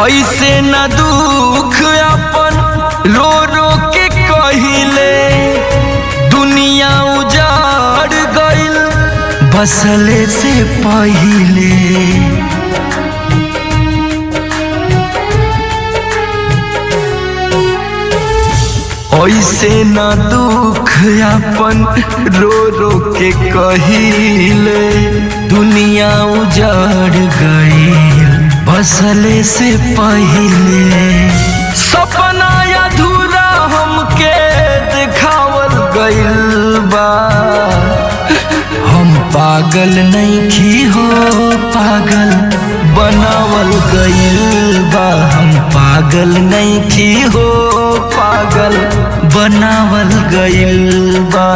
ऐसे न दुख अपन रो रो के कहिले, दुनिया उजाड़ गइल बसले से पहिले। ऐसे न दुख अपन रो रो के कहिले, दुनिया उजाड़ गइल बसले से पहिले। सपना अधूरा हमके दिखावल गइल बा, हम पागल नइखी हो पागल बनावल गइल बा। हम पागल नइखी हो पागल बनावल गइल बा।